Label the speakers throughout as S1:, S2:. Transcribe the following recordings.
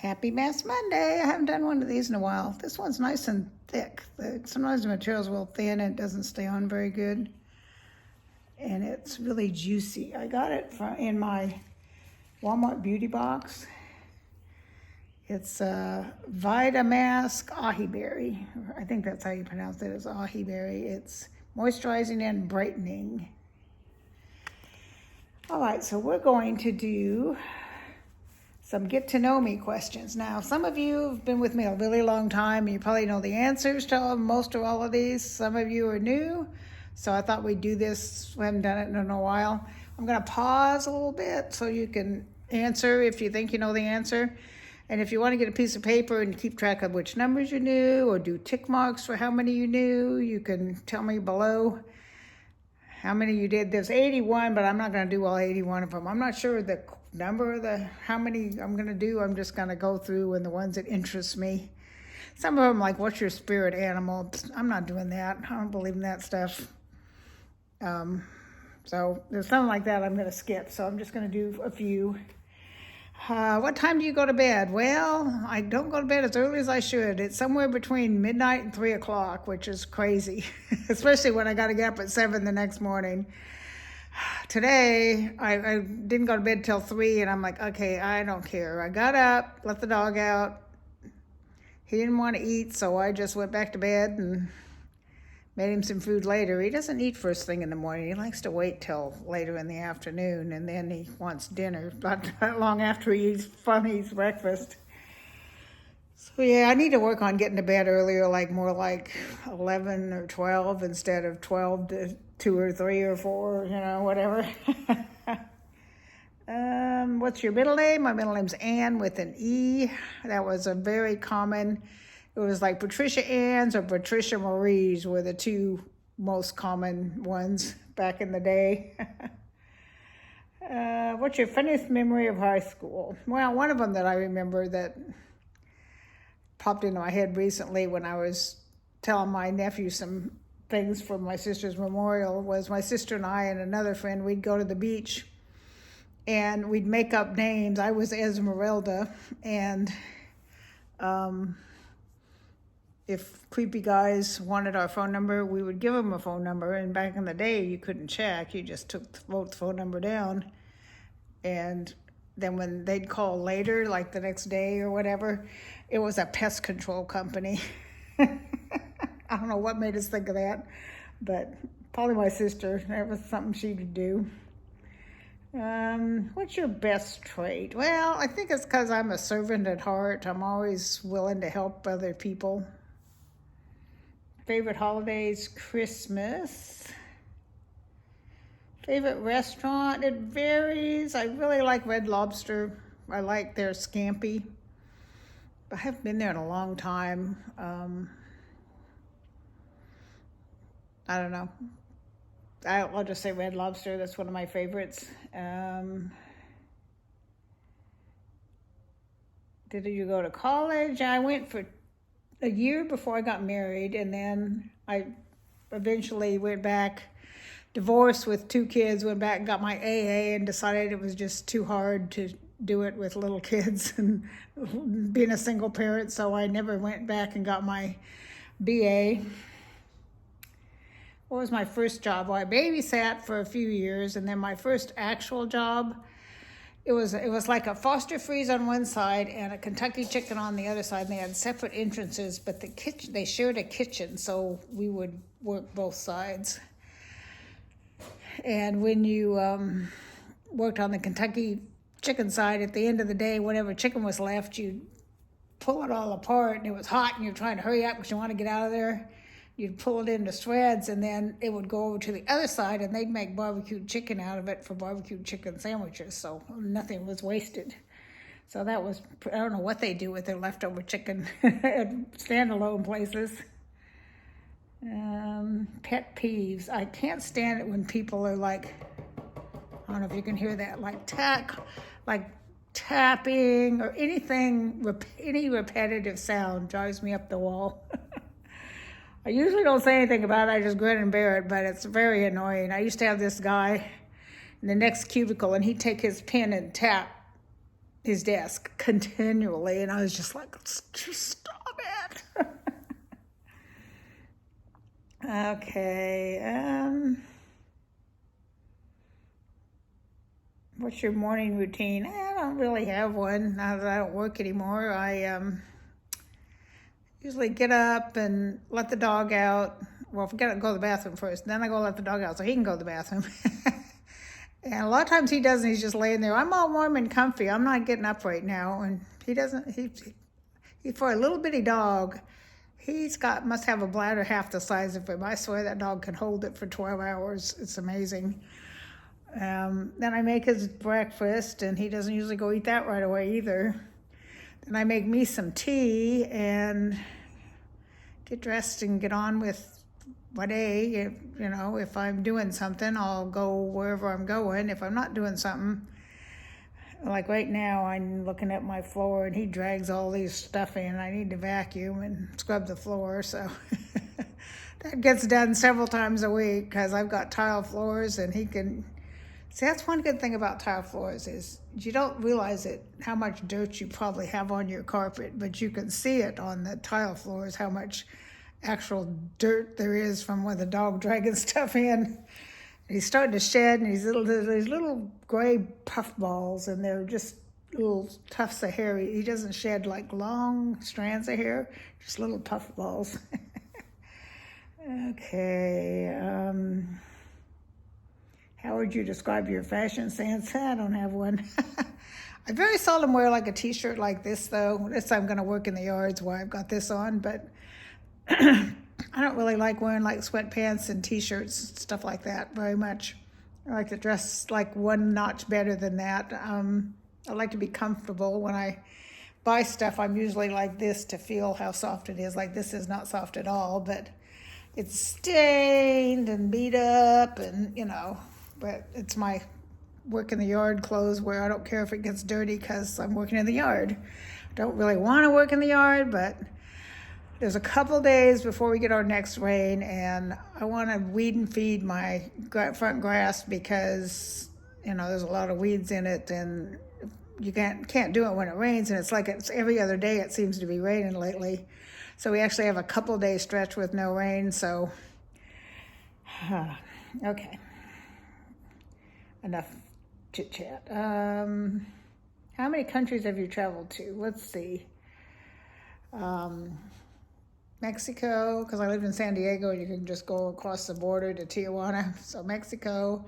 S1: Happy Mass Monday. I haven't done one of these in a while. This one's nice and thick. Sometimes the material's real thin and it doesn't stay on very good. And it's really juicy. I got it in my Walmart beauty box. It's Vitamask Ahi Berry. I think that's how you pronounce it, is Ahi Berry. It's moisturizing and brightening. All right, so we're going to do some get to know me questions. Now, some of you have been with me a really long time. You probably know the answers to most or all of these. Some of you are new, so I thought we'd do this. We haven't done it in a while. I'm going to pause a little bit so you can answer if you think you know the answer. And if you want to get a piece of paper and keep track of which numbers you knew or do tick marks for how many you knew, you can tell me below how many you did. There's 81, but I'm not going to do all 81 of them. I'm not sure the number of how many I'm going to do. I'm just going to go through and the ones that interest me. Some of them, like, what's your spirit animal? I'm not doing that. I don't believe in that stuff. So there's something like that I'm going to skip. So I'm just going to do a few. What time do you go to bed? Well, I don't go to bed as early as I should. It's somewhere between midnight and 3 o'clock, which is crazy, especially when I got to get up at 7 the next morning. Today, I didn't go to bed till 3, and I'm like, okay, I don't care. I got up, let the dog out. He didn't want to eat, so I just went back to bed and made him some food later. He doesn't eat first thing in the morning. He likes to wait till later in the afternoon, and then he wants dinner not long after he eats Funny's breakfast. So yeah, I need to work on getting to bed earlier, like more like 11 or 12 instead of 12 to 2 or 3 or 4, whatever. What's your middle name? My middle name's Ann with an E. That was a very common. It was like Patricia Ann's or Patricia Marie's were the two most common ones back in the day. What's your funniest memory of high school? Well, one of them that I remember that popped into my head recently when I was telling my nephew some things for my sister's memorial was my sister and I and another friend, we'd go to the beach and we'd make up names. I was Esmeralda, and if creepy guys wanted our phone number, we would give them a phone number. And back in the day, you couldn't check. You just wrote the phone number down. And then when they'd call later, like the next day or whatever, it was a pest control company. I don't know what made us think of that, but probably my sister. That was something she would do. What's your best trait? Well, I think it's because I'm a servant at heart. I'm always willing to help other people. Favorite holidays, Christmas. Favorite restaurant, it varies. I really like Red Lobster. I like their scampi. I haven't been there in a long time. I don't know. I'll just say Red Lobster. That's one of my favorites. Did you go to college? I went for a year before I got married, and then I eventually went back, divorced with 2 kids, went back and got my AA and decided it was just too hard to do it with little kids and being a single parent, so I never went back and got my BA. What was my first job? Well, I babysat for a few years, and then my first actual job, it was like a Foster Freeze on one side and a Kentucky Chicken on the other side, and they had separate entrances, but they shared a kitchen, so we would work both sides. And when you worked on the Kentucky Chicken side, at the end of the day, whatever chicken was left, you'd pull it all apart, and it was hot, and you're trying to hurry up because you want to get out of there. You'd pull it into shreds, and then it would go over to the other side, and they'd make barbecued chicken out of it for barbecued chicken sandwiches, so nothing was wasted. So that was, I don't know what they do with their leftover chicken at standalone places. Pet peeves. I can't stand it when people are like, I don't know if you can hear that, like tapping or anything, any repetitive sound drives me up the wall. I usually don't say anything about it. I just grin and bear it, but it's very annoying. I used to have this guy in the next cubicle, and he'd take his pen and tap his desk continually, and I was just like, just stop it. Okay. What's your morning routine? I don't really have one now that I don't work anymore. I usually get up and let the dog out. Well, if I gotta go to the bathroom first, then I go let the dog out so he can go to the bathroom. And a lot of times he doesn't. He's just laying there. I'm all warm and comfy. I'm not getting up right now. And he doesn't. He for a little bitty dog, must have a bladder half the size of him. I swear that dog can hold it for 12 hours. It's amazing. Then I make his breakfast, and he doesn't usually go eat that right away either. Then I make me some tea and get dressed and get on with my day. If I'm doing something, I'll go wherever I'm going. If I'm not doing something, like right now, I'm looking at my floor and he drags all these stuff in. I need to vacuum and scrub the floor, so that gets done several times a week because I've got tile floors and he can. See, that's one good thing about tile floors is you don't realize how much dirt you probably have on your carpet, but you can see it on the tile floors, how much actual dirt there is from when the dog dragging stuff in. And he's starting to shed, and these little gray puff balls, and they're just little tufts of hair. He doesn't shed like long strands of hair, just little puff balls. Okay. How would you describe your fashion sense? I don't have one. I very seldom wear like a t-shirt like this, though. This I'm going to work in the yards where I've got this on, but I don't really like wearing like sweatpants and t-shirts, stuff like that very much. I like to dress like one notch better than that. I like to be comfortable. When I buy stuff, I'm usually like this to feel how soft it is. Like this is not soft at all, but it's stained and beat up and, but it's my work in the yard clothes where I don't care if it gets dirty because I'm working in the yard. I don't really want to work in the yard, but there's a couple days before we get our next rain, and I want to weed and feed my front grass because, there's a lot of weeds in it, and you can't do it when it rains, and it's every other day it seems to be raining lately. So we actually have a couple day stretch with no rain, so, okay. Enough chit chat. How many countries have you traveled to? Let's see. Mexico, because I lived in San Diego, you can just go across the border to Tijuana. So Mexico.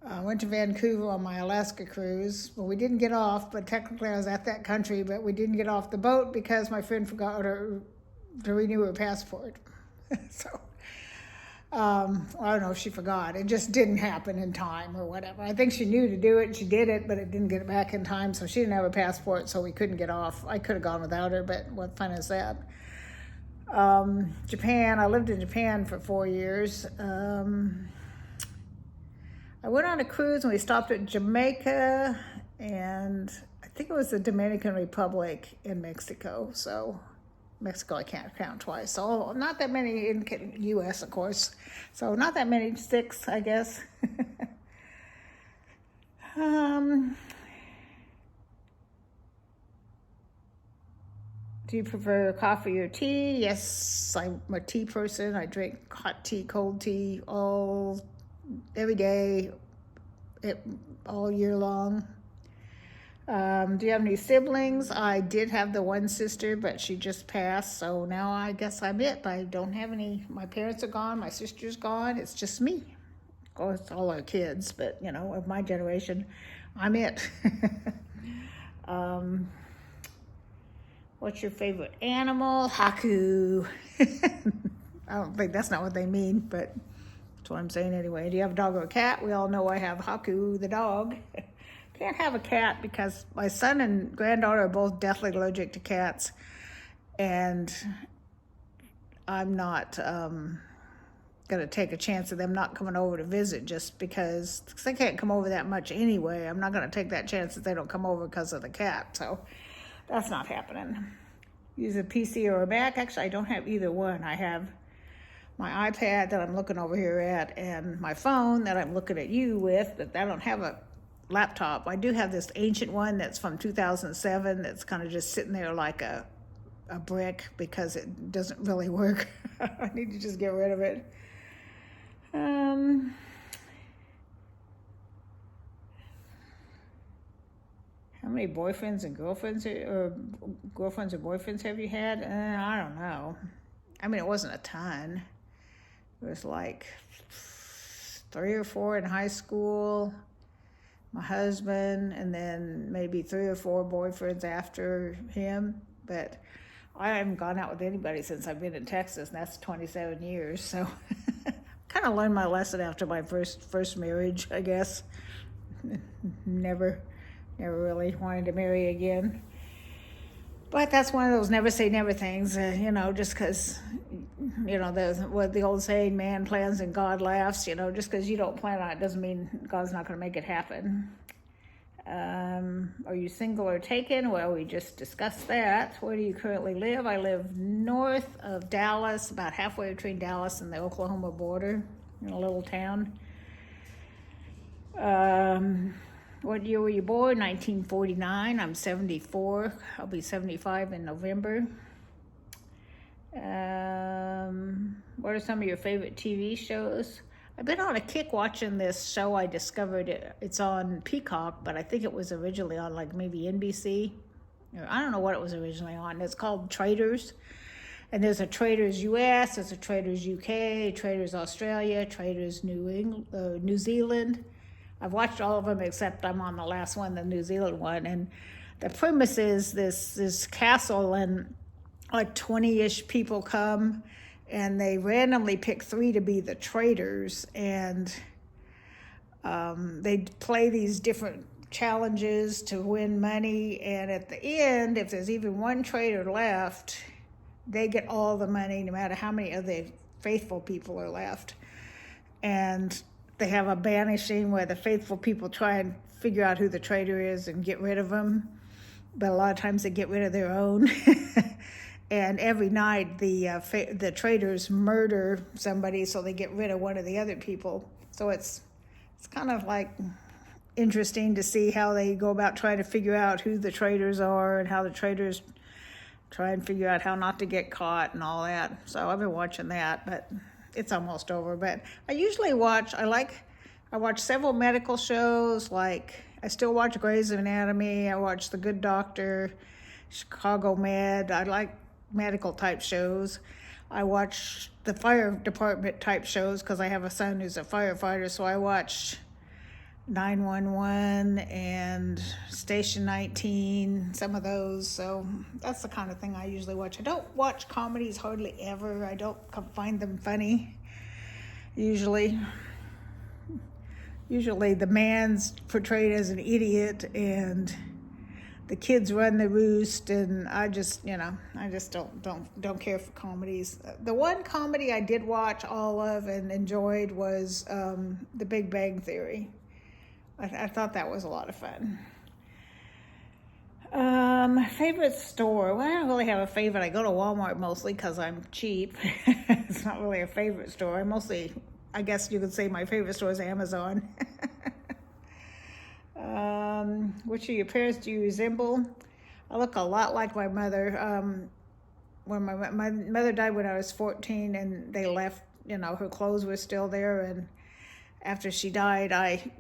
S1: I went to Vancouver on my Alaska cruise. Well, we didn't get off, but technically I was at that country, but we didn't get off the boat because my friend forgot to renew her passport. So, I don't know if she forgot. It just didn't happen in time or whatever. I think she knew to do it. She did it, but it didn't get it back in time. So she didn't have a passport, so we couldn't get off. I could have gone without her, but what fun is that? Japan. I lived in Japan for 4 years. I went on a cruise and we stopped at Jamaica, and I think it was the Dominican Republic in Mexico. So Mexico I can't count twice. So not that many in the U.S., of course. So not that many, 6, I guess. Do you prefer coffee or tea? Yes, I'm a tea person. I drink hot tea, cold tea every day, all year long. Do you have any siblings? I did have the one sister, but she just passed, so now I guess I'm it. I don't have any. My parents are gone. My sister's gone. It's just me. Of course, all our kids, but, of my generation, I'm it. What's your favorite animal? Haku. I don't think that's not what they mean, but that's what I'm saying anyway. Do you have a dog or a cat? We all know I have Haku, the dog. Can't have a cat because my son and granddaughter are both deathly allergic to cats, and I'm not going to take a chance of them not coming over to visit just because they can't come over that much anyway. I'm not going to take that chance that they don't come over because of the cat, so that's not happening. Use a PC or a Mac? Actually, I don't have either one. I have my iPad that I'm looking over here at and my phone that I'm looking at you with, but I don't have a laptop. I do have this ancient one that's from 2007 that's kind of just sitting there like a brick because it doesn't really work. I need to just get rid of it. How many boyfriends and girlfriends or boyfriends have you had? I don't know. I mean, it wasn't a ton. It was like 3 or 4 in high school, my husband, and then maybe 3 or 4 boyfriends after him. But I haven't gone out with anybody since I've been in Texas, and that's 27 years. So kind of learned my lesson after my first marriage, I guess. Never really wanted to marry again. But that's one of those never say never things, just because, the old saying, man plans and God laughs, just because you don't plan on it doesn't mean God's not going to make it happen. Are you single or taken? Well, we just discussed that. Where do you currently live? I live north of Dallas, about halfway between Dallas and the Oklahoma border, in a little town. What year were you born? 1949. I'm 74. I'll be 75 in November. What are some of your favorite TV shows? I've been on a kick watching this show. I discovered it's on Peacock, but I think it was originally on like maybe NBC. I don't know what it was originally on. It's called Traitors. And there's a Traitors US, there's a Traitors UK, Traitors Australia, Traitors New Zealand. I've watched all of them except I'm on the last one, the New Zealand one. And the premise is this castle, and like 20-ish people come, and they randomly pick 3 to be the traitors. And they play these different challenges to win money. And at the end, if there's even one traitor left, they get all the money, no matter how many of the faithful people are left. And they have a banishing where the faithful people try and figure out who the traitor is and get rid of them. But a lot of times they get rid of their own. And every night the traitors murder somebody, so they get rid of one of the other people. So it's kind of like interesting to see how they go about trying to figure out who the traitors are and how the traitors try and figure out how not to get caught and all that. So I've been watching that, but it's almost over. But I usually watch several medical shows. Like I still watch Grey's Anatomy. I watch The Good Doctor, Chicago Med. I like medical type shows. I watch the fire department type shows because I have a son who's a firefighter. So I watch 911 and Station 19, some of those. So that's the kind of thing I usually watch. I don't watch comedies hardly ever. I don't find them funny. Usually the man's portrayed as an idiot and the kids run the roost, and I just don't care for comedies. The one comedy I did watch all of and enjoyed was The Big Bang Theory. I thought that was a lot of fun. Favorite store? Well, I don't really have a favorite. I go to Walmart mostly because I'm cheap. It's not really a favorite store. I guess you could say my favorite store is Amazon. Which of your parents do you resemble? I look a lot like my mother. When my mother died when I was 14, and they left, her clothes were still there. And after she died, I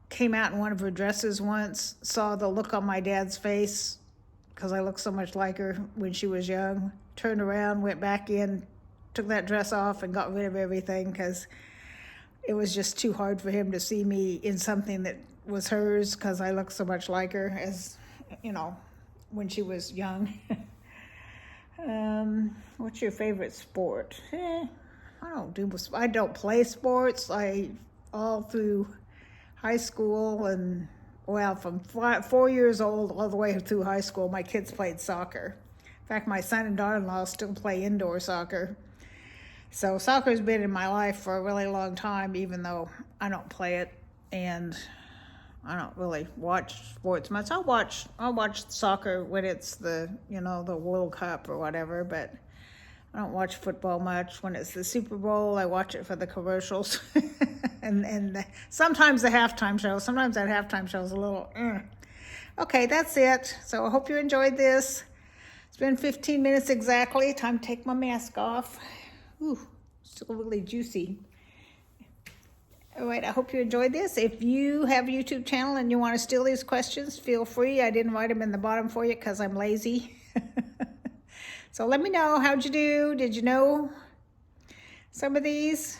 S1: came out in one of her dresses once, saw the look on my dad's face because I looked so much like her when she was young, turned around, went back in, took that dress off and got rid of everything because it was just too hard for him to see me in something that was hers because I looked so much like her as, when she was young. What's your favorite sport? I don't play sports. All through high school and, from 4 years old all the way through high school, my kids played soccer. In fact, my son and daughter-in-law still play indoor soccer. So soccer's been in my life for a really long time, even though I don't play it, and I don't really watch sports much. I'll watch soccer when it's the World Cup or whatever, but I don't watch football much. When it's the Super Bowl, I watch it for the commercials. and sometimes the halftime show. Sometimes that halftime show is a little... Okay, that's it. So I hope you enjoyed this. It's been 15 minutes exactly. Time to take my mask off. Ooh, still really juicy. All right, I hope you enjoyed this. If you have a YouTube channel and you want to steal these questions, feel free. I didn't write them in the bottom for you because I'm lazy. So let me know, how'd you do? Did you know some of these?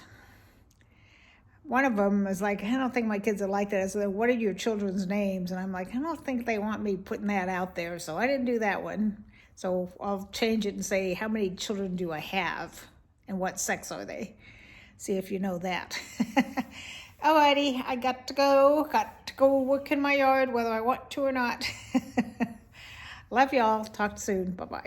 S1: One of them is like, I don't think my kids would like that. It's like, what are your children's names? And I'm like, I don't think they want me putting that out there. So I didn't do that one. So I'll change it and say, how many children do I have? And what sex are they? See if you know that. Alrighty, I got to go work in my yard, whether I want to or not. Love y'all. Talk soon. Bye-bye.